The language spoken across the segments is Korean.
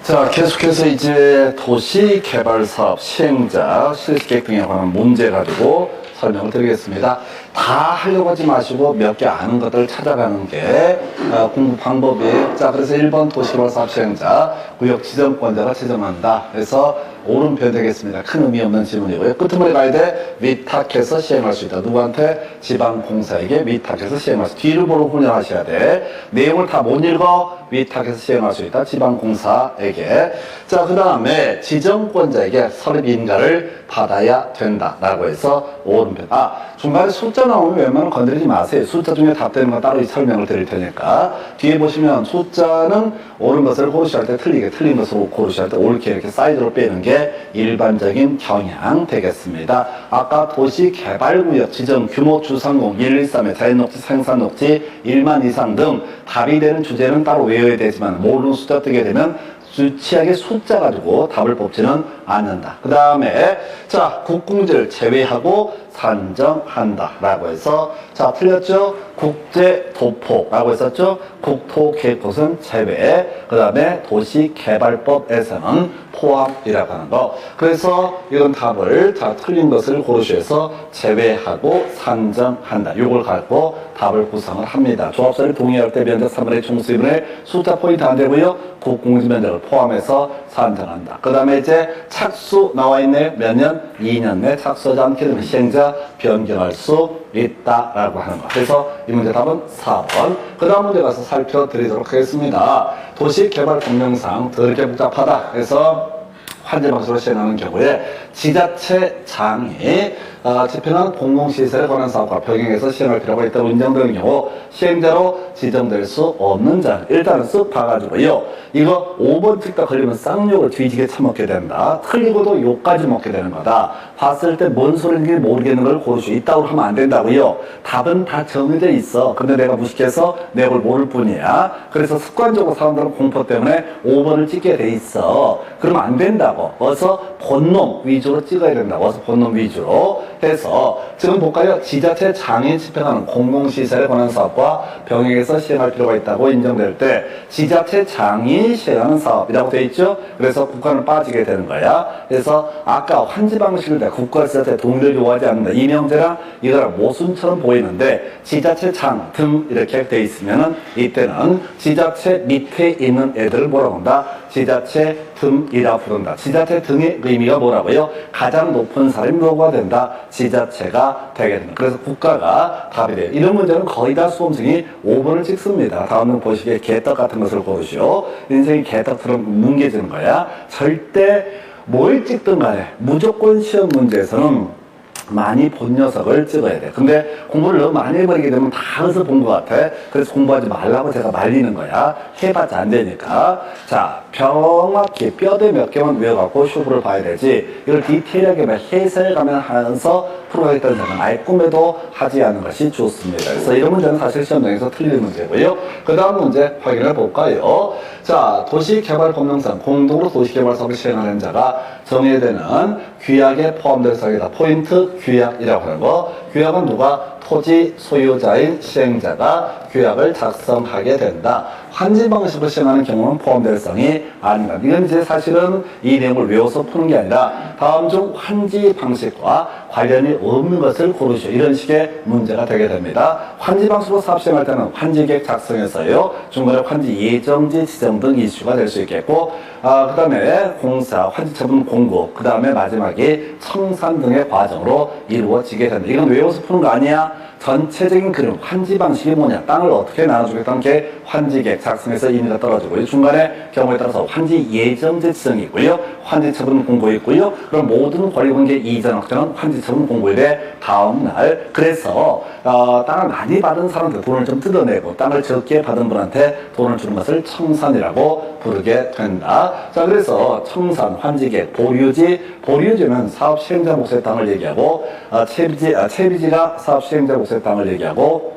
자, 계속해서 이제 도시개발사업 시행자 실시계획 등에 관한 문제 가지고 설명을 드리겠습니다. 다 하려고 하지 마시고 몇 개 아는 것들을 찾아가는 게 공부 방법이에요. 자, 그래서 1번 도시개발사업 시행자 구역 지정권자가 지정한다. 그래서 오른편 되겠습니다. 큰 의미 없는 질문이고요. 끄트머리 가야 돼. 위탁해서 시행할 수 있다. 누구한테? 지방공사에게 위탁해서 시행할 수 있다. 뒤를 보고 훈련하셔야 돼. 내용을 다 못 읽어. 위탁해서 시행할 수 있다. 지방공사에게. 자, 그 다음에 지정권자에게 설립인가를 받아야 된다. 라고 해서 오른편. 중간에 숫자 나오면 웬만하면 건드리지 마세요. 숫자 중에 답되는 건 따로 설명을 드릴 테니까. 뒤에 보시면 숫자는 옳은 것을 고르셔야 할 때 틀리게, 틀린 것을 고르셔야 할 때 옳게 이렇게 사이드로 빼는 게 일반적인 경향 되겠습니다. 아까 도시개발구역 지정 규모 주상공 113의 자연녹지, 생산녹지 1만 이상 등 답이 되는 주제는 따로 외워야 되지만 모르는 숫자 뜨게 되면 유치하게 숫자 가지고 답을 뽑지는 않는다. 그 다음에 자, 국궁지를 제외하고 산정한다 라고 해서 자, 틀렸죠? 국제도포라고 했었죠? 국토계획법은 제외, 그 다음에 도시개발법에서는 포함이라고 하는 거. 그래서 이런 답을 자, 틀린 것을 고르셔서 제외하고 산정한다. 이걸 갖고 답을 구성을 합니다. 조합설이 동의할 때 면적 3분의 총수분의 숫자 포인트 안 되고요. 국공지 면적을 포함해서 산정한다. 그 다음에 이제 착수 나와 있네요. 몇 년? 2년 내 착수하지 않게 되면 시행자 변경할 수 있다라고 하는 거. 그래서 이 문제 답은 4번. 그 다음 문제 가서 살펴드리도록 하겠습니다. 도시개발법령상 더럽게 복잡하다. 그래서 환제 방식으로 시행하는 경우에 지자체장이 집행하는 공공시설에 관한 사업과 병행해서 시행할 필요가 있다고 인정되는 경우 시행자로 지정될 수 없는 자 일단은 쓱 봐가지고요. 이거 5번 찍다 걸리면 쌍욕을 뒤지게 처먹게 된다. 틀리고도 욕까지 먹게 되는 거다. 봤을 때 뭔 소리인지 모르겠는 걸 고를 수 있다고 하면 안 된다고요. 답은 다 정해져 있어. 근데 내가 무식해서 내 걸 모를 뿐이야. 그래서 습관적으로 사람들은 공포 때문에 5번을 찍게 돼 있어. 그러면 안 된다고. 어서 본놈 위주로 찍어야 된다고. 어서 본놈 위주로 해서 지금 볼까요? 지자체장이 집행하는 공공시설에 관한 사업과 병행해서 시행할 필요가 있다고 인정될 때 지자체장이 시행하는 사업이라고 돼 있죠? 그래서 국가는 빠지게 되는 거야. 그래서 아까 환지 방식을 때 국가 지자체 동의를 요하지 않는다. 이명제랑 이거랑 모순처럼 보이는데 지자체장 등 이렇게 돼 있으면은 이때는 지자체 밑에 있는 애들을 뭐라고 한다? 지자체 등이라 부른다. 지자체 등의 의미가 뭐라고요? 가장 높은 사람이 뭐가 된다? 지자체가 되게 된다. 그래서 국가가 답이 돼요. 이런 문제는 거의 다 수험생이 5번을 찍습니다. 다음은 보시기에 개떡 같은 것을 고르시오. 인생이 개떡처럼 뭉개지는 거야. 절대 뭘 찍든 간에 무조건 시험 문제에서는 많이 본 녀석을 찍어야 돼. 근데 공부를 너무 많이 해버리게 되면 다 어디서 본 것 같아. 그래서 공부하지 말라고 제가 말리는 거야. 해봤자 안 되니까. 자, 정확히 뼈대 몇 개만 외워갖고 쇼부를 봐야 되지. 이걸 디테일하게 해설가면 하면서 풀어가겠다는 생각 아예 꿈에도 하지 않는 것이 좋습니다. 그래서 이런 문제는 사실 시험장에서 틀린 문제고요. 그 다음 문제 확인해 볼까요? 자, 도시개발법령상 공동으로 도시개발사업을 시행하는 자가 정해되는 규약에 포함될 사항이다. 포인트 규약이라고 하는 거. 규약은 누가? 토지 소유자인 시행자가 규약을 작성하게 된다. 환지 방식으로 시행하는 경우는 포함될 사항이 아니다. 이건 이제 사실은 이 내용을 외워서 푸는 게 아니라 다음 중 환지 방식과 관련이 없는 것을 고르시오. 이런 식의 문제가 되게 됩니다. 환지 방식으로 사업 시행할 때는 환지계획 작성에서요. 중간에 환지 예정지 지정 등 이슈가 될 수 있겠고 그 다음에 공사, 환지처분 공고, 그 다음에 마지막에 청산 등의 과정으로 이루어지게 된다. 이건 외워서 푸는 거 아니야? 전체적인 그림, 환지 방식이 뭐냐? 땅을 어떻게 나눠주겠다는 게 환지계획 작성에서 의미가 떨어지고요. 중간에 경우에 따라서 환지 예정지 지정이 있고요. 환지처분 공고 있고요. 그럼 모든 권리관계 이전 확정은 환지처분 공고일의 다음날. 그래서 땅을 많이 받은 사람한테 돈을 좀 뜯어내고 땅을 적게 받은 분한테 돈을 주는 것을 청산이라고 부르게 된다. 자, 그래서 청산, 환지계획, 보류지는 사업 시행자 몫의 땅을 얘기하고 채비지가 사업 시행자 몫의 땅을 얘기하고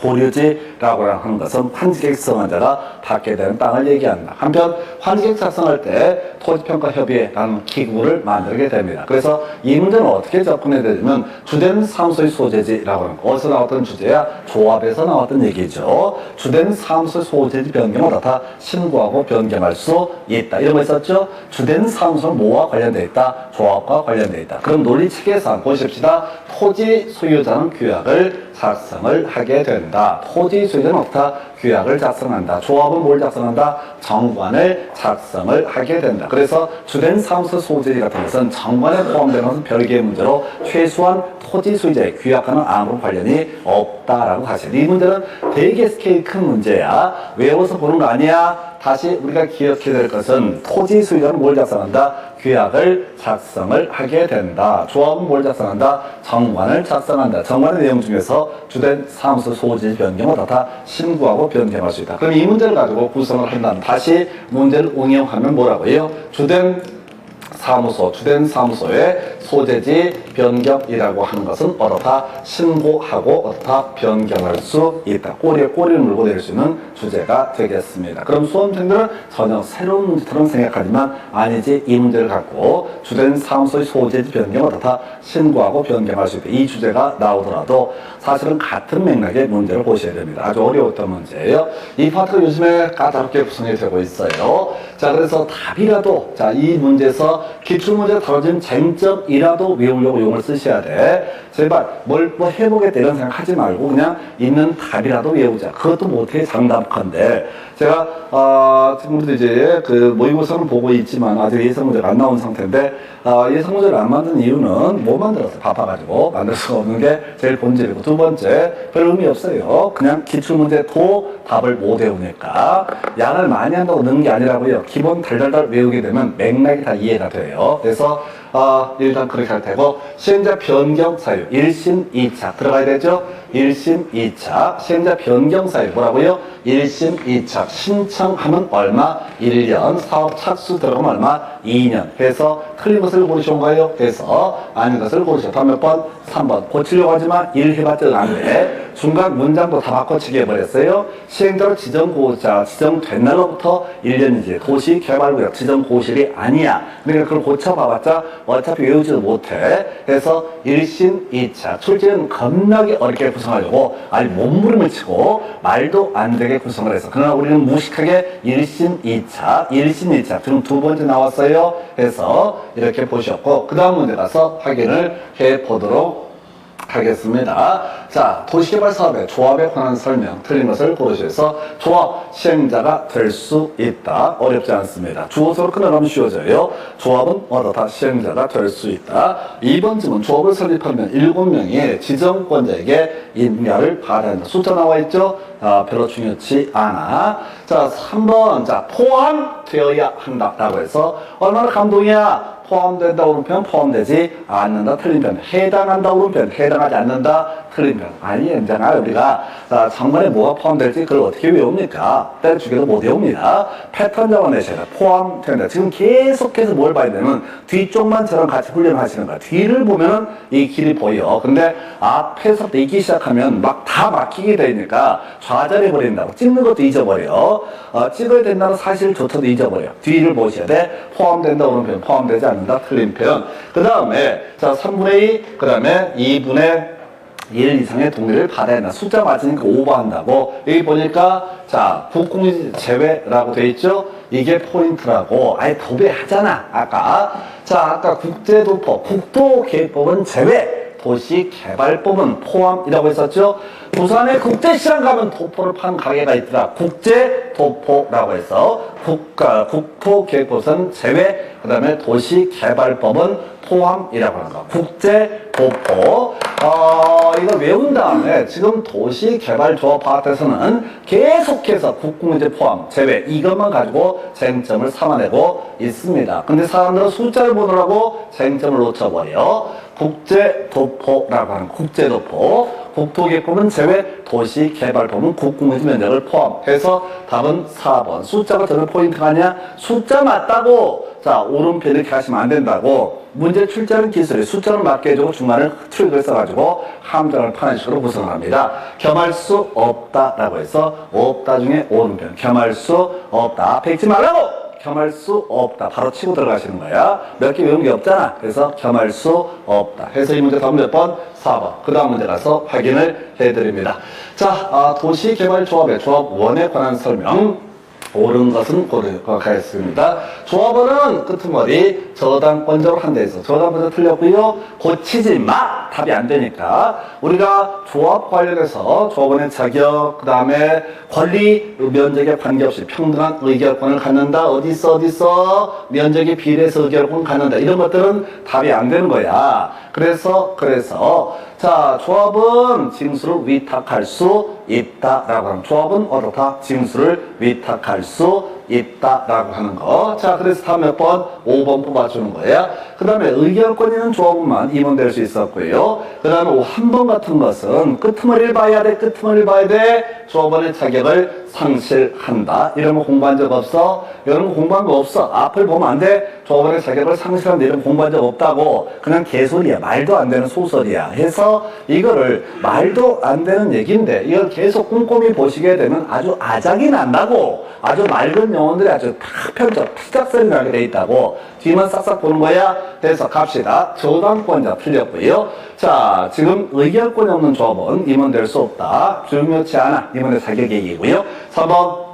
보류지라고 하는 것은 환지객 승환자가 받게 되는 땅을 얘기한다. 한편 환지객 작성할 때 토지평가협의회라는 기구를 만들게 됩니다. 그래서 이 문제는 어떻게 접근해야 되냐면 주된 사무소의 소재지라고 하는 거. 어디서 나왔던 주제야? 조합에서 나왔던 얘기죠. 주된 사무소의 소재지 변경을 다 신고하고 변경할 수 있다. 이런 거 있었죠? 주된 사무소는 뭐와 관련되어 있다? 조합과 관련되어 있다. 그럼 논리체계상 보십시다. 토지 소유자는 규약을 작성을 하게 된다. 토지 소유자는 어떻다? 규약을 작성한다. 조합은 뭘 작성한다? 정관을 작성을 하게 된다. 그래서 주된 사무소 소재지 같은 것은 정관에 포함되는 것은 별개의 문제로 최소한 토지 소유자의 규약과는 아무런 관련이 없다라고 사실. 이 문제는 되게 스케일 큰 문제야. 외워서 보는 거 아니야. 다시 우리가 기억해야 될 것은 토지 소유자는 뭘 작성한다? 규약을 작성을 하게 된다. 조합은 뭘 작성한다? 정관을 작성한다. 정관의 내용 중에서 주된 사무소 소지 변경을 다 신고하고 변경할 수 있다. 그럼 이 문제를 가지고 구성을 한다면 다시 문제를 응용하면 뭐라고요? 주된 사무소의 소재지 변경이라고 하는 것은 어떻다 신고하고 어떻다 변경할 수 있다. 꼬리에 꼬리를 물고 내릴 수 있는 주제가 되겠습니다. 그럼 수험생들은 전혀 새로운 문제처럼 생각하지만 아니지, 이 문제를 갖고 주된 사무소의 소재지 변경을 어떻다 신고하고 변경할 수 있다. 이 주제가 나오더라도 사실은 같은 맥락의 문제를 보셔야 됩니다. 아주 어려웠던 문제예요. 이 파트가 요즘에 까다롭게 구성이 되고 있어요. 자, 그래서 답이라도 이 문제에서 기출문제 다뤄진 쟁점이라도 외우려고 용을 쓰셔야 돼. 제발 뭘 해보겠다 이런 생각 하지 말고 그냥 있는 답이라도 외우자. 그것도 못해 장담컨대. 제가 지금부터 이제 그 모의고사는 보고 있지만 아직 예상 문제가 안 나온 상태인데 예상 문제를 안 만든 이유는 못 만들었어요. 바빠가지고 만들 수가 없는 게 제일 본질이고, 두 번째 별 의미 없어요. 그냥 기출문제도 답을 못 외우니까. 양을 많이 한다고 넣는 게 아니라고요. 기본 달달달 외우게 되면 맥락이 다 이해가 돼요. 그래서 일단 그렇게 할 테고, 시행자 변경 사유 1심 2차 들어가야 되죠. 1심 2차 시행자 변경 사유 뭐라고요? 1심 2차 신청하면 얼마? 1년. 사업 착수 들어가면 얼마? 2년. 그래서 틀린 것을 고르시온가요? 그래서 아닌 것을 고르셔. 다음 몇 번? 3번. 고치려고 하지만 1 해봤자 안 돼. 중간 문장도 다 바꿔치기 해버렸어요. 시행자로 지정된 날로부터 1년이지. 도시개발구역 지정고실이 아니야. 그러니까 그걸 고쳐봐봤자 어차피 외우지도 못해. 그래서 1심 2차 출제는 겁나게 어렵게 구성하려고 아니 몸부림을 치고 말도 안 되게 구성을 해서, 그러나 우리는 무식하게 1심 2차 지금 두 번째 나왔어요. 그래서 이렇게 보셨고, 그 다음 문제 가서 확인을 해보도록 하겠습니다. 자, 도시개발 사업의 조합에 관한 설명, 틀린 것을 고르셔서 조합 시행자가 될 수 있다. 어렵지 않습니다. 주어서로 끊어가면 쉬워져요. 조합은 어떻다 시행자가 될 수 있다. 2번 질문, 조합을 설립하면 7명이 지정권자에게 임야를 발행한다. 숫자 나와 있죠? 별로 중요치 않아. 자, 3번, 포함되어야 한다라고 해서 얼마나 감동이야? 포함된다 오른 편, 포함되지 않는다 틀린 편. 해당한다 오른 편, 해당하지 않는다 틀린 편. 아니, 괜찮아. 우리가 정관에 뭐가 포함될지 그걸 어떻게 외웁니까? 때려주기도 못 외웁니다. 패턴 잡아내셔야 돼. 포함된다. 지금 계속해서 뭘 봐야 되면 뒤쪽만 저랑 같이 훈련하시는 거야. 뒤를 보면은 이 길이 보여. 근데 앞에서 내기 시작하면 막 다 막히게 되니까 좌절해 버린다고. 찍는 것도 잊어버려. 찍어야 된다는 사실조차도 잊어버려. 뒤를 보셔야 돼. 포함된다 오른 편, 포함되지 않는다 틀린 편. 그 다음에 3분의 2, 그 다음에 2분의 1 이상의 동의를 받아야 된다. 숫자 맞으니까 오버한다고. 여기 보니까 국공지 제외라고 돼 있죠. 이게 포인트라고. 아예 도배하잖아. 아까 국제도법, 국토계획법은 제외, 도시개발법은 포함이라고 했었죠. 부산에 국제시장 가면 도포를 파는 가게가 있더라. 국제도포라고 해서 국토계획법은 제외, 그 다음에 도시개발법은 포함이라고 하는 거. 국제도포. 이걸 외운 다음에 지금 도시개발조합 파트에서는 계속해서 국공유제 포함, 제외 이것만 가지고 쟁점을 삼아내고 있습니다. 근데 사람들은 숫자를 보느라고 쟁점을 놓쳐버려. 국제도포라고 하는 국제도포, 국토계획법은 제외, 도시개발법은 국공유지 면적을 포함해서 답은 4번. 숫자가 저는 포인트가 아니야? 숫자 맞다고. 오른편 이렇게 하시면 안 된다고. 문제 출제하는 기술이 숫자를 맞게 해주고 중간에 트릭을 써가지고 함정을 파는 식으로 구성을 합니다. 겸할 수 없다라고 해서 없다 중에 오른편 겸할 수 없다. 앞에 읽지 말라고! 겸할 수 없다. 바로 치고 들어가시는 거야. 몇 개 외운 게 없잖아. 그래서 겸할 수 없다. 해서 이 문제 다음 몇 번? 4번. 그 다음 문제 가서 확인을 해드립니다. 자, 도시개발조합의 조합 1에 관한 설명. 옳은 것은 고르겠습니다. 조합원은 끄트머리 저당권적으로 한다 해서 저당권적 틀렸고요. 고치지 마! 답이 안 되니까 우리가 조합 관련해서 조합원의 자격, 그 다음에 권리, 면적에 관계없이 평등한 의결권을 갖는다. 어디서 면적에 비례해서 의결권을 갖는다. 이런 것들은 답이 안 되는 거야. 그래서 자, 조합은 징수를 위탁할 수 있다라고 하는 조합은 어떻다? 징수를 위탁할 수 있다라고 하는 거. 자, 그래서 다음 몇 번? 5번 뽑아주는 거야. 그 다음에 의결권 있는 조합만 임원될 수 있었고요. 그 다음에 한 번 같은 것은 끄트머리를 봐야 돼. 끄트머리를 봐야 돼. 조합원의 자격을 상실한다. 이런 거 공부한 적 없어? 이런 거 공부한 거 없어? 앞을 보면 안 돼. 조합원의 자격을 상실한다. 이런 거 공부한 적 없다고. 그냥 개소리야. 말도 안 되는 소설이야. 해서 이거를 말도 안 되는 얘기인데 이걸 계속 꼼꼼히 보시게 되면 아주 아작이 난다고. 아주 맑은 영혼들이 아주 탁 펼쳐 피작설이 나게 돼 있다고. 뒤만 싹싹 보는 거야. 그래서 갑시다. 저당권자 틀렸고요. 자, 지금 의결권이 없는 조합은 임원될 수 없다. 중요치 않아. 임원의 자격 얘기고요. 3번.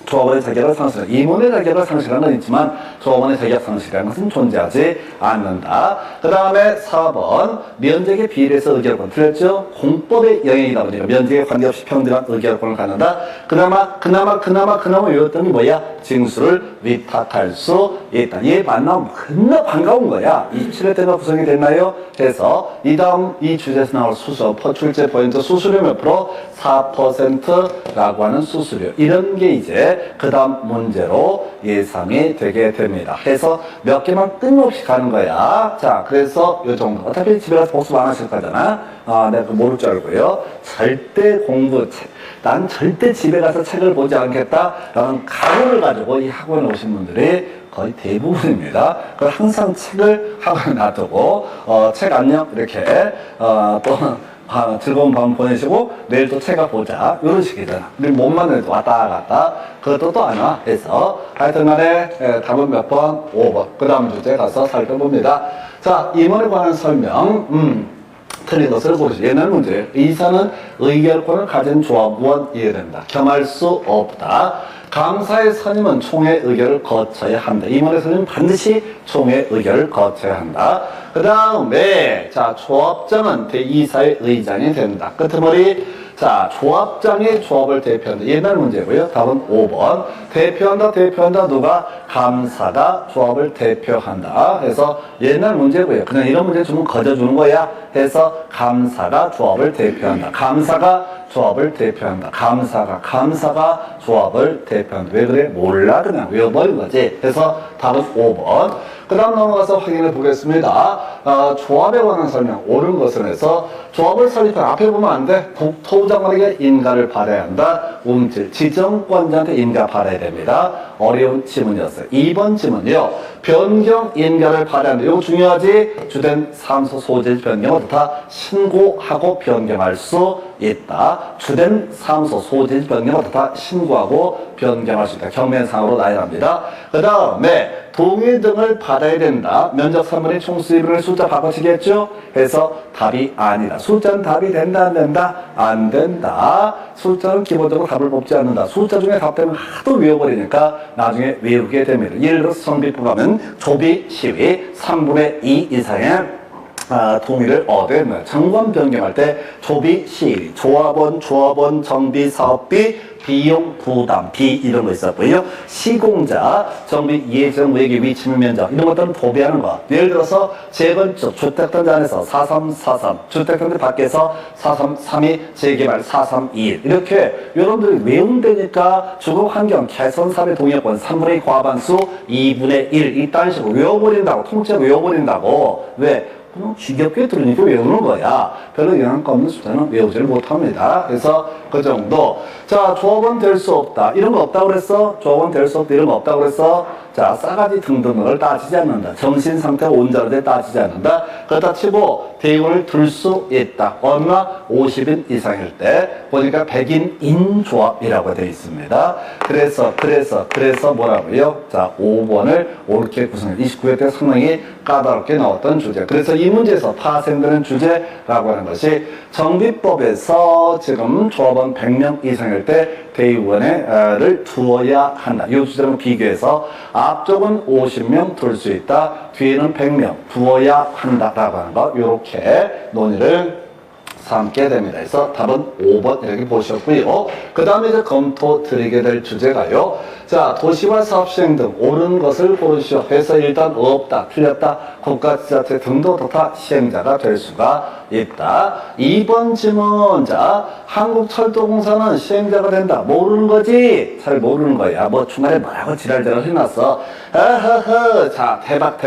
조합원의 자격을 상실한, 임원의 자격을 상실한 건 있지만 조합원의 자격 상실이라는 것은 존재하지 않는다. 그 다음에 4번 면적에 비례해서 의결권 틀렸죠. 공법의 영역이다 보니까 면적에 관계없이 평등한 의결권을 갖는다. 그나마 외웠던 게 뭐야? 징수를 위탁할 수 있다. 얘 만나면 겁나 반가운 거야. 27회 때가 구성이 됐나요? 그래서 이 다음 이 주제에서 나올 수수 출제 포인트 수수료 몇 프로? 4%라고 하는 수수료. 이런 게 이제 그 다음 문제로 예상이 되게 됩니다. 그래서 몇 개만 끊임없이 가는 거야. 자, 그래서 요 정도. 어차피 집에 가서 복습 안 하실 거잖아. 내가 그거 모를 줄 알고요. 절대 난 절대 집에 가서 책을 보지 않겠다. 라는 각오를 가지고 이 학원에 오신 분들이 거의 대부분입니다. 그 항상 책을 학원에 놔두고, 책 안녕, 이렇게, 즐거운 밤 보내시고 내일 또 책을 보자 이런 식이잖아. 우리 몸만 해도 왔다 갔다 그것도 또 안 와. 해서 하여튼 간에 답은 몇 번? 5번. 그 다음 주제 가서 살펴봅니다. 자, 임원에 관한 설명. 틀린 것을 고르시죠. 옛날 문제. 이사는 의결권을 가진 조합원 이해된다. 겸할 수 없다. 감사의 선임은 총회 의결을 거쳐야 한다. 임원의 선임은 반드시 총회 의결을 거쳐야 한다. 그 다음에 자, 조합장은 대이사의 의장이 된다. 끄트머리. 자, 조합장이 조합을 대표한다. 옛날 문제고요. 답은 5번. 대표한다. 누가? 감사가 조합을 대표한다. 그래서 옛날 문제고요. 그냥 이런 문제 주면 거저주는 거야. 해서 감사가 조합을 대표한다. 감사가 조합을 대표한다. 감사가 조합을 대표한다. 왜 그래? 몰라. 그냥 외워버린 거지. 그래서 답은 5번. 그 다음 넘어가서 확인해 보겠습니다. 조합에 관한 설명, 옳은 것은 해서 조합을 설립한 앞에 보면 안 돼. 국토부장관에게 인가를 받아야 한다. 지정권자한테 인가 받아야 됩니다. 어려운 지문이었어요. 2번 지문이요. 변경 인가를 받아야 한다. 이거 중요하지? 주된 사무소 소재 변경을 어떻다? 신고하고 변경할 수 있다. 주된 사무소 소재 변경을 어떻다? 신고하고 변경할 수 있다. 경면상으로 나열합니다. 그 다음에 동의 등을 받아야 된다. 면적 3분의 총수 2분의 숫자 바꿔치겠죠? 해서 답이 아니다. 숫자는 답이 된다, 안 된다? 안 된다. 숫자는 기본적으로 답을 뽑지 않는다. 숫자 중에 답 되면 하도 외워버리니까 나중에 외우게 됩니다. 예를 들어서 성비법 하면 조비, 시위, 3분의 2 이상의 동의를 얻어야 됩니다. 정관 변경할 때 조비, 시위, 조합원, 정비, 사업비, 비용, 부담, 이런 거 있었고요. 시공자, 정비, 예정, 외기, 위치물, 면적 이런 것들은 도배하는 거. 예를 들어서 재건축, 주택단지 안에서 4343, 주택단지 밖에서 4332, 재개발 4321 이렇게 여러분들이 외운다니까 주거환경 개선 사업의 동의권 3분의 2 과반수 2분의 1 이딴 식으로 외워버린다고. 통째로 외워버린다고. 왜? 그냥 지겹게 들으니까 외우는 거야. 별로 영향가 없는 숫자는 외우지를 못합니다. 그래서 그 정도. 자, 조합원 될 수 없다. 이런 거 없다고 그랬어? 조합원 될 수 없다. 이런 거 없다고 그랬어? 자, 싸가지 등등을 따지지 않는다. 정신 상태가 온전한데 따지지 않는다. 그렇다 치고 대의원을 들 수 있다. 얼마? 50인 이상일 때 보니까 100인 인조합이라고 되어 있습니다. 그래서 뭐라고요? 자, 5번을 옳게 구성해. 29회 때 상당히 까다롭게 나왔던 주제. 그래서 이 문제에서 파생되는 주제라고 하는 것이 정비법에서 지금 조합원 100명 이상일 때 대의원을 두어야 한다. 이 주제랑 비교해서 앞쪽은 50명 둘 수 있다. 뒤에는 100명 두어야 한다라고 하는 거. 이렇게 논의를 삼게 됩니다. 그래서 답은 5번 이렇게 보셨고요. 그 다음에 이제 검토 드리게 될 주제가요. 자, 도시화 사업 시행 등 옳은 것을 고르시오. 해서 일단 없다, 틀렸다, 국가지자체 등도 다 시행자가 될 수가 있다. 2번 질문. 자, 한국철도공사는 시행자가 된다. 모르는 거지? 잘 모르는 거야. 뭐 중간에 뭐라고 지랄지랄 해놨어. 아하하. 자, 대박.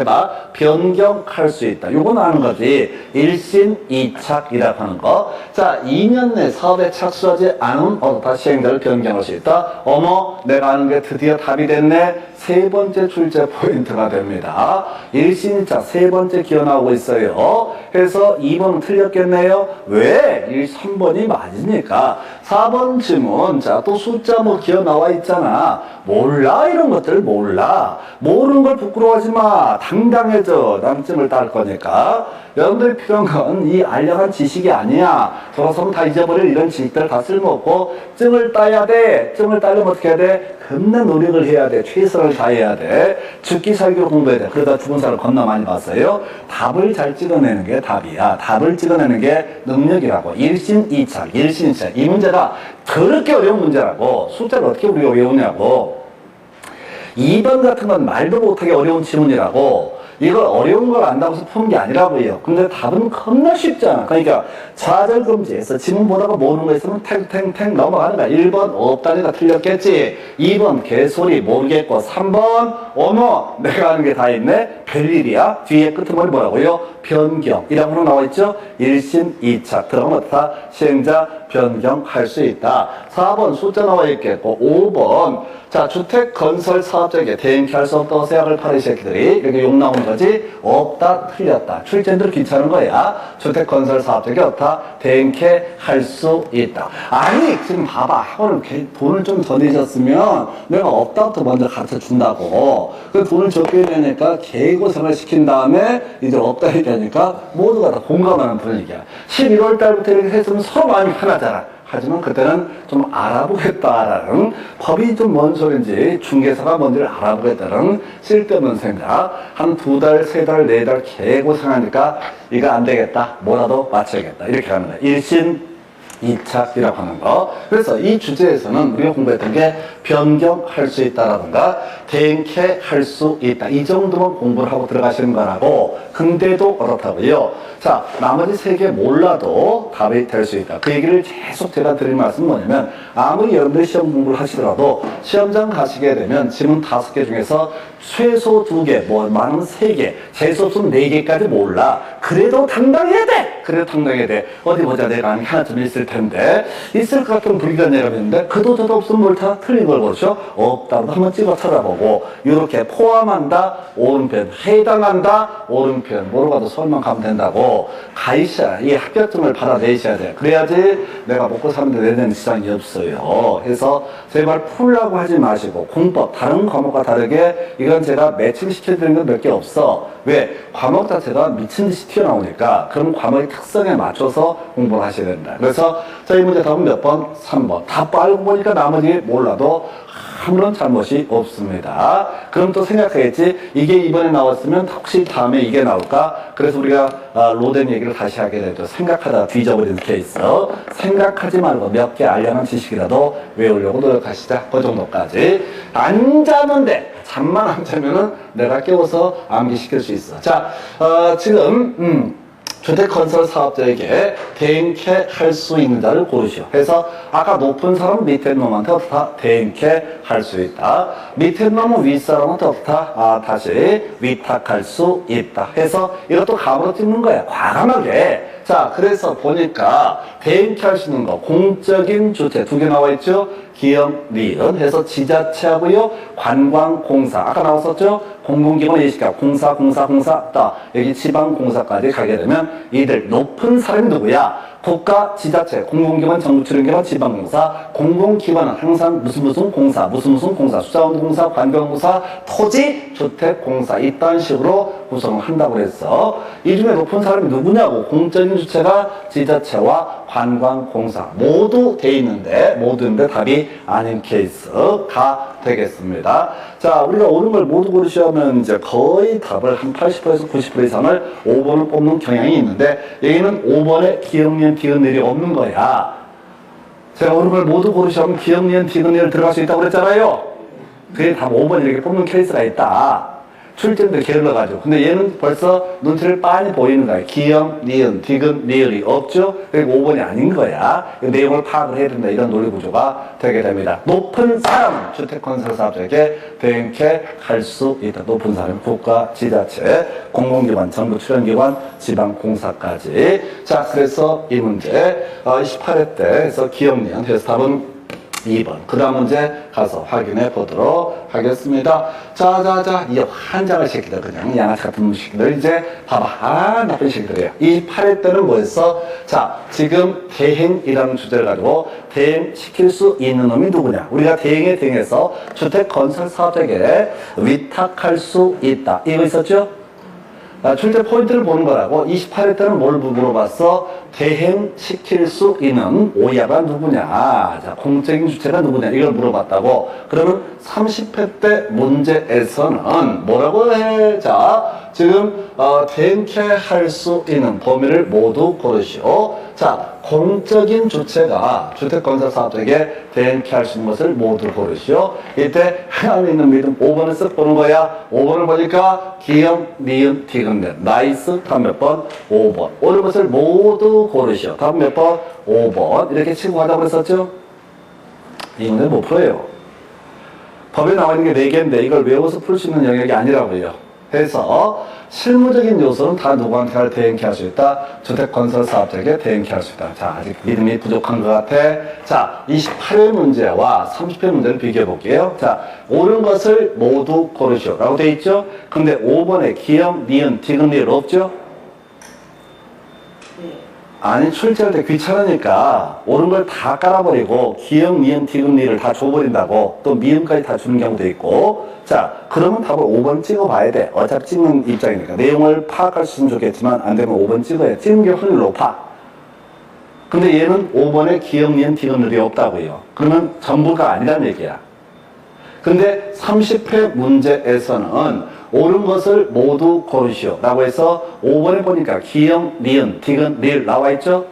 변경할 수 있다. 요건 아는 거지. 일신 이착이라고 하는 거. 자, 2년 내 사업에 착수하지 않은 다 시행자를 변경할 수 있다. 어머, 내가 아는 게 드디어 답이 됐네. 세 번째 출제 포인트가 됩니다. 일신이착 세 번째 기어 나오고 있어요. 그래서 2번은 틀렸겠네요. 왜? 3번이 맞으니까. 4번 질문. 자, 또 숫자 뭐 기어 나와 있잖아. 몰라? 이런 것들 몰라. 모르는 걸 부끄러워하지 마. 당당해져. 남증을 딸 거니까. 여러분들이 필요한 건 이 알량한 지식이 아니야. 돌아서면 다 잊어버릴 이런 지식들 다 쓸모없고, 증을 따야 돼. 증을 따려면 어떻게 해야 돼? 겁나 노력을 해야 돼. 최선을 다해야 돼. 죽기 살기로 공부해야 돼. 그러다 죽은 사람 겁나 많이 봤어요. 답을 잘 찍어내는 게 답이야. 답을 찍어내는 게 능력이라고. 일신이착. 이 문제가 그렇게 어려운 문제라고. 숫자를 어떻게 우리가 외우냐고. 2번 같은 건 말도 못하게 어려운 지문이라고. 이걸 어려운 걸 안다고 해서 푸는 게 아니라고요. 근데 답은 겁나 쉽잖아. 그러니까 좌절금지에서 지문 보다가 모르는 거 있으면 탱탱탱 넘어가는 거야. 1번 없다니까 틀렸겠지. 2번 개소리 모르겠고. 3번 어머 내가 아는 게 다 있네. 별일이야. 뒤에 끄트머리 뭐라고요? 변경이라고 하나 나와 있죠. 일신 이착 들어가면 다 시행자 변경할 수 있다. 4번 숫자 나와 있겠고. 5번 자, 주택 건설 사업자에게 대행케 할 수 없다고 생각을 파는 새끼들이 이렇게 욕 나오는 거지. 없다, 틀렸다. 출제인들 귀찮은 거야. 주택 건설 사업자에게 없다, 대행케 할 수 있다. 아니, 지금 봐봐. 학원을 돈을 좀 더 내셨으면 내가 없다부터 먼저 가르쳐 준다고. 그 돈을 적게 내니까 개고생을 시킨 다음에 이제 없다 얘기하니까 모두가 다 공감하는 분위기야. 11월 달부터 이렇게 했으면 서로 마음이 편하잖아. 하지만 그때는 좀 알아보겠다라는, 법이 좀 뭔 소린지 중개사가 뭔지를 알아보겠다는 쓸데없는 생각. 한 2달, 3달, 4달 개고생하니까 이거 안 되겠다. 뭐라도 맞춰야겠다. 이렇게 하는 거야. 일신 이착이라고 하는 거. 그래서 이 주제에서는 우리가 공부했던 게 변경할 수 있다라든가 대행케 할 수 있다. 이 정도만 공부를 하고 들어가시는 거라고. 근데도 그렇다고요. 자, 나머지 3개 몰라도 답이 될 수 있다. 그 얘기를 계속 제가 드릴 말씀은 뭐냐면, 아무리 여러분들이 시험 공부를 하시더라도 시험장 가시게 되면 지문 5개 중에서 최소 2개, 뭐 많으면 3개, 재수없으면 4개까지 몰라. 그래도 당당해야 돼. 어디 보자. 내가 아는 게 하나쯤 있을 텐데. 있을 것 같으면 불길한 얘기가 있는데, 그도 저도 없으면 뭘 다 틀린 걸 보죠. 없다고 한번 찍어 찾아보고, 이렇게 포함한다, 오른편, 해당한다, 오른편, 뭐로 가도 서울만 가면 된다고. 가이셔, 이 합격증을 받아내셔야 돼. 그래야지 내가 먹고 사는데 내는 시장이 없어요. 그래서 제발 풀라고 하지 마시고, 공법, 다른 과목과 다르게 이건 제가 매칭시켜드리는 건 몇 개 없어. 왜? 과목 자체가 미친 듯이 튀어나오니까 그런 과목의 특성에 맞춰서 공부를 하셔야 된다. 그래서 저희 문제 답은 몇 번? 3번. 다 빨고 보니까 나머지 몰라도 아무런 잘못이 없습니다. 그럼 또 생각하겠지. 이게 이번에 나왔으면 혹시 다음에 이게 나올까? 그래서 우리가 로덴 얘기를 다시 하게 되죠. 생각하다가 뒤져버리는 케이스. 생각하지 말고 몇 개 알량한 지식이라도 외우려고 노력하시자. 그 정도까지. 안 자는데 잠만 안 자면은 내가 깨워서 암기시킬 수 있어. 자, 지금 주택건설 사업자에게 대행케 할 수 있는 자를 고르시오. 그래서 아까 높은 사람은 밑에 놈한테 어떻다? 대행케 할 수 있다. 밑에 놈은 윗사람한테 어떻다? 다시 위탁할 수 있다. 해서 이것도 감으로 찍는 거야. 과감하게. 자, 그래서 보니까 대행키 할 수 있는 거 공적인 주체 두 개 나와 있죠. 기업, 니은 해서 지자체하고요. 관광공사 아까 나왔었죠. 공공기관 예시가 공사 여기 지방공사까지 가게 되면 이들 높은 사람이 누구야? 국가, 지자체, 공공기관, 정부출연기관, 지방공사, 공공기관은 항상 무슨 공사, 무슨 공사, 수자원공사, 관광공사, 토지, 주택공사 이딴 식으로 구성을 한다고 해서 이 중에 높은 사람이 누구냐고 공적인 주체가 지자체와 관광공사 모두 돼 있는데 답이 아닌 케이스가 되겠습니다. 자, 우리가 옳은 걸 모두 고르시면 이제 거의 답을 한 80%에서 90% 이상을 5번을 뽑는 경향이 있는데 여기는 5번에 기억, 니은, 디귿, 일이 없는 거야. 제가 옳은 걸 모두 고르시면 기억, 니은, 디귿, 일 들어갈 수 있다고 그랬잖아요. 그게 답 5번 이렇게 뽑는 케이스가 있다. 출제인데 게을러가지고. 근데 얘는 벌써 눈치를 빤히 보이는 거야. 기역, 니은, 디귿, 리을이 없죠? 그리고 5번이 아닌 거야. 내용을 파악을 해야 된다. 이런 논리 구조가 되게 됩니다. 높은 사람은 주택건설사업자에게 대행케 할 수 있다. 높은 사람은 국가, 지자체, 공공기관, 정부 출연기관, 지방공사까지. 자, 그래서 이 문제 18회 때에서 기역, 니은 해서 답은 2번. 그 다음 문제 가서 확인해 보도록 하겠습니다. 자, 이 환장을 새끼들, 그냥 양아치 같은 새끼들, 이제 봐봐. 나쁜 새끼들이에요. 이 8회 때는 뭐였어? 자, 지금 대행이라는 주제를 가지고 대행시킬 수 있는 놈이 누구냐? 우리가 대행해서 주택건설사업자에게 위탁할 수 있다. 이거 있었죠? 출제 포인트를 보는 거라고. 28회 때는 뭘 물어봤어? 대행시킬 수 있는 오야가 누구냐? 자, 공적인 주체가 누구냐? 이걸 물어봤다고. 그러면 30회 때 문제에서는 뭐라고 해? 자, 지금 대행케 할 수 있는 범위를 모두 고르시오. 자, 공적인 주체가 주택건설사업자에게 대행케 할 수 있는 것을 모두 고르시오. 이때 하나님 있는 믿음 5번을 쓱 보는 거야. 5번을 보니까 기역, 니은, 디귿, 나이스. 답 몇 번? 5번. 옳은 것을 모두 고르시오. 답 몇 번? 5번. 이렇게 치고 가자고 그랬었죠? 이 문제는 못 풀어요. 법에 나와 있는 게 4개인데 이걸 외워서 풀 수 있는 영역이 아니라고요. 그래서 실무적인 요소는 다 누구한테 대행케 할 수 있다? 주택건설사업자에게 대행케 할 수 있다. 자, 아직 믿음이 부족한 것 같아. 자, 28회 문제와 30회 문제를 비교해 볼게요. 자, 옳은 것을 모두 고르시오 라고 돼 있죠? 근데 5번에 기역, 니은, 디귿, 리을 없죠? 아니, 출제할 때 귀찮으니까 옳은 걸 다 깔아버리고 기역, 니은, 디귿, 리을 다 줘버린다고. 또 미음까지 다 주는 경우도 있고. 자, 그러면 답을 5번 찍어봐야 돼. 어차피 찍는 입장이니까. 내용을 파악할 수 있으면 좋겠지만 안 되면 5번 찍어야 돼. 찍는 게 확률 높아. 근데 얘는 5번에 기역, 니은, 디귿, 리을이 없다고요. 그러면 전부가 아니란 얘기야. 근데 30회 문제에서는 옳은 것을 모두 고르시오 라고 해서 5번에 보니까 기역, 니은, 디귿, 리을 나와 있죠?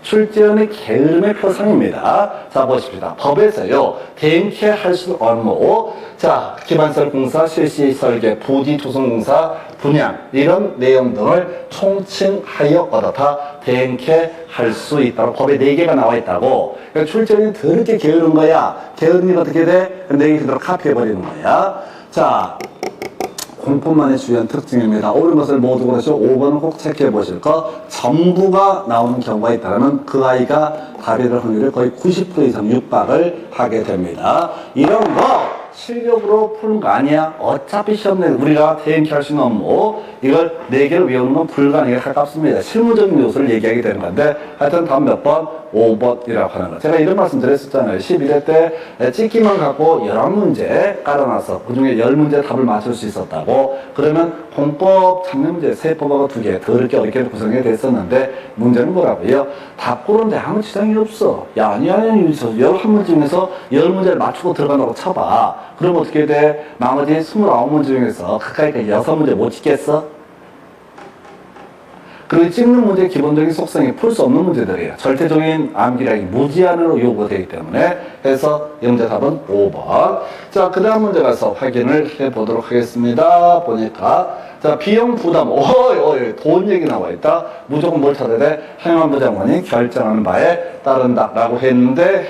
출제원의 게으름의 표상입니다. 자, 보십시다. 법에서요, 대행케 할 수 업무, 자, 기반설 공사, 실시 설계, 부지 조성공사, 분양, 이런 내용 등을 총칭하여 얻어다 대행케 할 수 있다고 법에 4개가 나와 있다고. 그러니까 출제원이 더럽게 게으른 거야. 게으르면 어떻게 돼? 4개 그대로 카피해버리는 거야. 자, 공법만의 주요한 특징입니다. 옳은 것을 모두 고르시고 5번은 꼭 체크해 보실 거. 전부가 나오는 경우가 있다면 그 아이가 답이 될 확률이 거의 90% 이상 육박을 하게 됩니다. 이런 거 실력으로 푸는 거 아니야. 어차피 시험 내는 우리가 대행케 할 수 있는 업무 이걸 4개를 외우는 건 불가능에 가깝습니다. 실무적인 요소를 얘기하게 되는 건데 하여튼 답 몇 번? 5번이라고 하는 거. 제가 이런 말씀 드렸었잖아요. 11회 때 찍기만 갖고 11문제 깔아놔서 그 중에 10문제 답을 맞출 수 있었다고. 그러면 공법 작년 문제 세법하고 2개 더럽게 어렵게 구성이 됐었는데 문제는 뭐라고요? 답 고르는데 아무 지장이 없어. 야, 아니 11문제 중에서 10문제를 맞추고 들어간다고 쳐봐. 그럼 어떻게 돼? 나머지 29문제 중에서 가까이 6문제 못 찍겠어? 그리고 찍는 문제의 기본적인 속성이 풀 수 없는 문제들이에요. 절대적인 암기량이 무제한으로 요구되기 때문에 해서 영재 답은 5번. 자, 그 다음 문제 가서 확인을 해보도록 하겠습니다. 보니까 자, 비용 부담. 돈 얘기 나와 있다. 무조건 뭘 찾아야 돼? 행안부 장관이 결정하는 바에 따른다. 라고 했는데,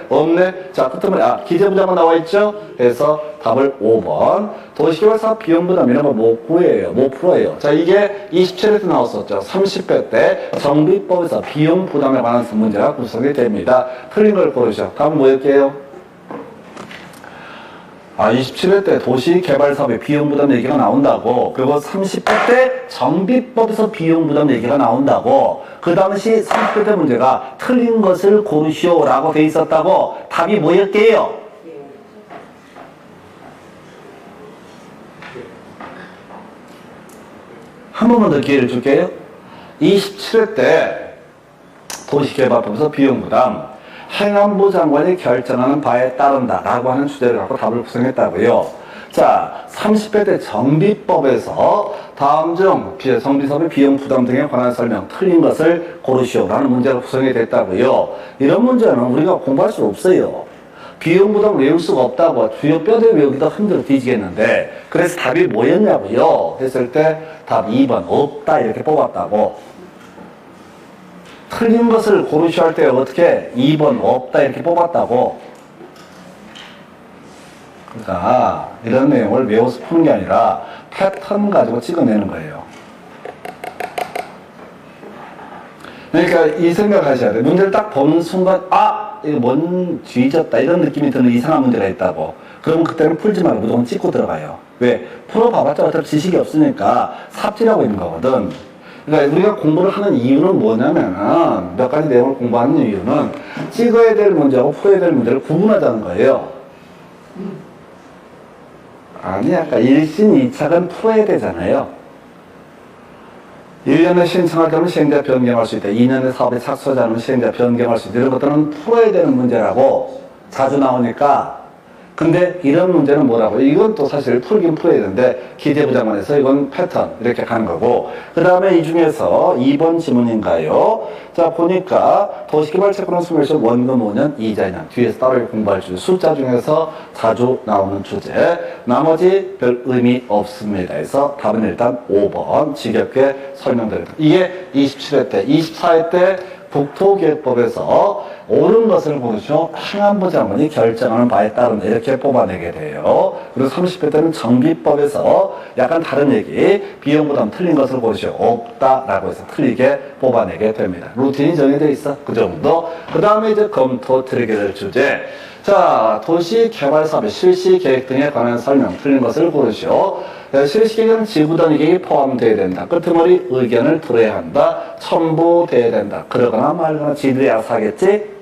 없네. 자, 끝으로, 기재부 장관 나와 있죠? 그래서 답을 5번. 도시개발 사업 비용 부담 이런 거 못 구해요. 못 풀어요. 자, 이게 27회 때 나왔었죠. 30회 때 정비법에서 비용 부담에 관한 문제가 구성이 됩니다. 틀린 걸 고르시죠. 다음 뭐였게요? 27회 때 도시개발사업의 비용부담 얘기가 나온다고. 그리고 30회 때 정비법에서 비용부담 얘기가 나온다고. 그 당시 30회 때 문제가 틀린 것을 고르시오라고 돼 있었다고. 답이 뭐였게요? 한 번만 더 기회를 줄게요. 27회 때 도시개발법에서 비용부담 행안부 장관이 결정하는 바에 따른다 라고 하는 주제를 갖고 답을 구성했다고요. 자, 30회 때 정비법에서 다음 중 정비사업의 비용 부담 등에 관한 설명 틀린 것을 고르시오 라는 문제가 구성이 됐다고요. 이런 문제는 우리가 공부할 수 없어요. 비용 부담을 외울 수가 없다고. 주요 뼈대 외우기도 힘들어 뒤지겠는데, 그래서 답이 뭐였냐고요 했을 때 답 2번 없다 이렇게 뽑았다고. 틀린 것을 고르셔야 할 때 어떻게 2번 없다 이렇게 뽑았다고. 그러니까 이런 내용을 외워서 푸는 게 아니라 패턴 가지고 찍어내는 거예요. 그러니까 이 생각하셔야 돼요. 문제를 딱 보는 순간 이거 뭔 뒤졌다 이런 느낌이 드는 이상한 문제가 있다고. 그러면 그때는 풀지 말고 무조건 찍고 들어가요. 왜? 풀어봐봤자 어차피 지식이 없으니까 삽질하고 있는 거거든. 그러니까 우리가 공부를 하는 이유는 뭐냐면은, 몇 가지 내용을 공부하는 이유는 찍어야 될 문제하고 풀어야 될 문제를 구분하자는 거예요. 아니, 아까 1신 2착은 풀어야 되잖아요. 1년에 신청하자면 시행자 변경할 수 있다. 2년에 사업에 착수하자면 시행자 변경할 수 있다. 이런 것들은 풀어야 되는 문제라고 자주 나오니까. 근데 이런 문제는 뭐라고? 이건 또 사실 풀긴 풀어야 되는데 기재부 장관에서 이건 패턴 이렇게 가는 거고. 그 다음에 이 중에서 2번 지문인가요? 자, 보니까 도시개발 채권은 소멸시 원금 5년 이자 2년 뒤에서 따로 공부할 주제 숫자 중에서 자주 나오는 주제. 나머지 별 의미 없습니다. 그래서 답은 일단 5번 지겹게 설명드립니다. 이게 27회 때, 24회 때 국토기획법에서 옳은 것을 고르시오. 행안부 장관이 결정하는 바에 따른 이렇게 뽑아내게 돼요. 그리고 30회 때는 정비법에서 약간 다른 얘기, 비용부담 틀린 것을 고르시오. 없다라고 해서 틀리게 뽑아내게 됩니다. 루틴이 정해져 있어. 그 정도. 그 다음에 이제 검토 드리게 될 주제. 자, 도시개발사업의 실시계획 등에 관한 설명 틀린 것을 고르시오. 실시계획은 지구단위계획이 포함되어야 된다. 끄트머리 의견을 들어야 한다. 첨부되어야 된다. 그러거나 말거나 지들이 알아서 하겠지?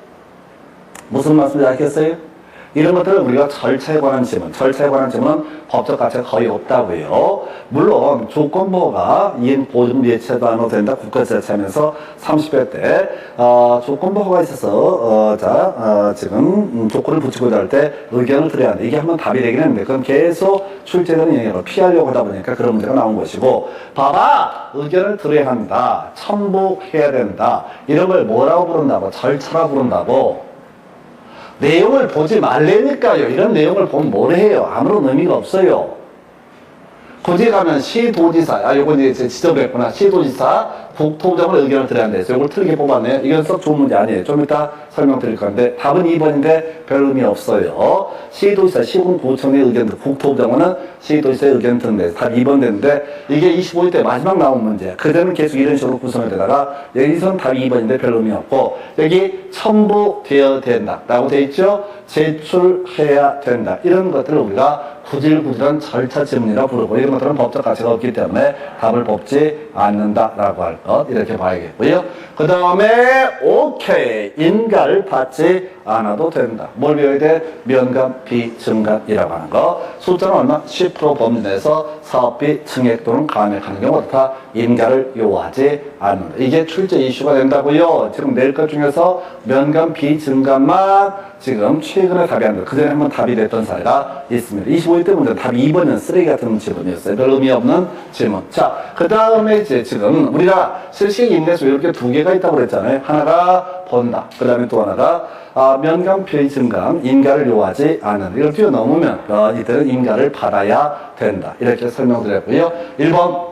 무슨 말씀인지 알겠어요? 이런 것들은 우리가 절차에 관한 질문은 법적 가치가 거의 없다고요. 물론 조건보호가 이행 보증 예체도 안 해도 된다. 국가제차하면서 30회 때 조건보호가 있어서 지금 조건을 붙이고자 할 때 의견을 드려야 한다. 이게 한번 답이 되긴 했는데 그건 계속 출제되는 영역을 피하려고 하다 보니까 그런 문제가 나온 것이고, 봐봐! 의견을 들어야 한다. 첨부해야 된다. 이런 걸 뭐라고 부른다고? 절차라고 부른다고. 내용을 보지 말라니까요. 이런 내용을 보면 뭘 해요? 아무런 의미가 없어요. 거기 가면 시도지사, 요거 이제 지적했구나. 시도지사, 국토부장으로 의견을 드려야 한다. 요걸 틀리게 뽑았네요. 이건 썩 좋은 문제 아니에요. 좀 이따 설명드릴 건데, 답은 2번인데 별 의미 없어요. 시도지사, 시군구청의 의견, 국토부장은 시도지사의 의견 듣는데, 답 2번 되는데, 이게 25일 때 마지막 나온 문제야. 그대는 계속 이런 식으로 구성을 되다가, 여기서는 답이 2번인데 별 의미 없고, 여기 첨부되어야 된다. 라고 돼 있죠? 제출해야 된다. 이런 것들을 우리가 구질구질한 절차 질문이라 부르고, 이런 것들은 법적 가치가 없기 때문에 답을 뽑지 않는다라고 할 것, 이렇게 봐야겠고요. 그 다음에 오케이, 인가를 받지 않아도 된다. 뭘 배워야 돼? 면감, 비증감이라고 하는 거. 숫자는 얼마? 10% 범위 내에서 사업비 증액 또는 감액하는 경우 다 인가를 요하지 않는다. 이게 출제 이슈가 된다고요. 지금 낼 것 중에서 면감, 비증감만 지금 최근에 답이 안 돼. 그전에 한번 답이 됐던 사례가 있습니다. 25일 25회 때 문제 답이 2번은 쓰레기 같은 질문이었어요. 별 의미 없는 질문. 자, 그 다음에 이제 지금 우리가 실시 인내수 이렇게 두 개가 있다고 그랬잖아요. 하나가 본다. 그 다음에 또 하나가 면감, 표의 증감, 인가를 요하지 않은. 이걸 뛰어넘으면 이들은 인가를 받아야 된다. 이렇게 설명드렸고요. 1번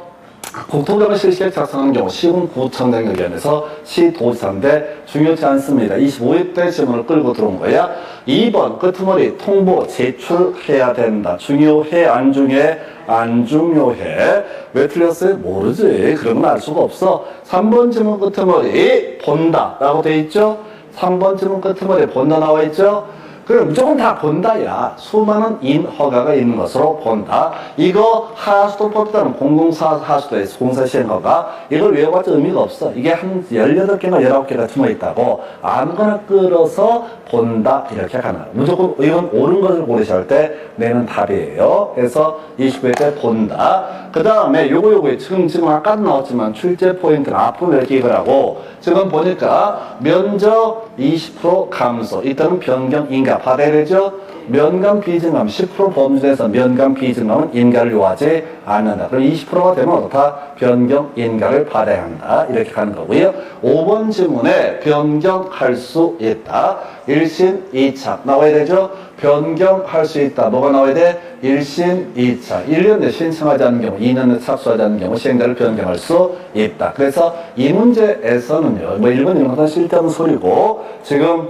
국토개발 실시에 작성한 경우 시군구청장 의견에서 시도지사인데 중요치 않습니다. 25회 때 질문을 끌고 들어온 거야. 2번 끄트머리 통보 제출해야 된다. 중요해 안 중요해? 안 중요해. 왜 틀렸어요? 모르지. 그런 건 알 수가 없어. 3번 질문 끄트머리 본다 라고 돼 있죠. 3번 질문 끄트머리 본다 나와 있죠. 그럼 무조건 다 본다야. 수많은 인허가가 있는 것으로 본다. 이거 하수도법 따른 공공사 하수도에서 공사 시행허가 이걸 외워봤자 의미가 없어. 이게 한 18개나 19개가 숨어 있다고 아무거나 끌어서 본다 이렇게 가는 거야. 무조건 이건 옳은 것을 고르셔야 할 때 내는 답이에요. 그래서 20회 때 본다. 그 다음에 요거 지금 아까도 나왔지만 출제 포인트는 앞으로 이렇게 이거라고 지금 보니까 면적 20% 감소 이때는 변경 인가 받아야 되죠. 면감 비증감 10% 범주에서 면감 비증감은 인가를 요하지 않는다. 그럼 20%가 되면 어떻다? 변경 인가를 받아야 한다. 이렇게 가는 거고요. 5번 질문에 변경할 수 있다. 1심 2차 나와야 되죠. 변경할 수 있다. 뭐가 나와야 돼? 1심 2차 1년 내 신청하지 않은 경우 2년 내 착수하지 않은 경우 시행자를 변경할 수 있다. 그래서 이 문제에서는요. 뭐 1번 이런 거 다 쓸데없는 소리고 지금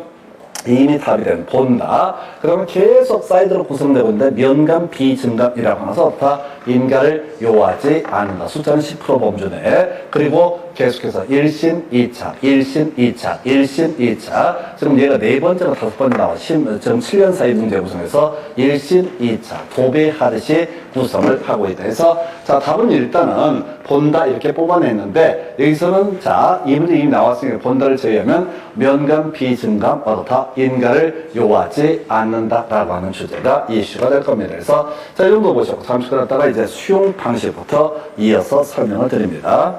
이미 답이 된 본다. 그러면 계속 사이드로 구성되고 있는데 면감 비증감이라고 하면서 다 인가를 요하지 않는다. 숫자는 10% 범주 내. 그리고 계속해서 1심 2차, 1심 2차, 1심 2차. 지금 얘가 4번째나 5번째 나와. 지금 7년 사이 문제 구성해서 1심 2차 도배하듯이 구성을 하고 있다. 그래서 자 답은 일단은 본다 이렇게 뽑아냈는데 여기서는 자 이 문제 이미 나왔으니까 본다를 제외하면 면감 비증감 어떻다 인가를 요하지 않는다라고 하는 주제가 이슈가 될 겁니다. 그래서 자 이 정도 보시고 잠시 끊었다가 이제 수용 방식부터 이어서 설명을 드립니다.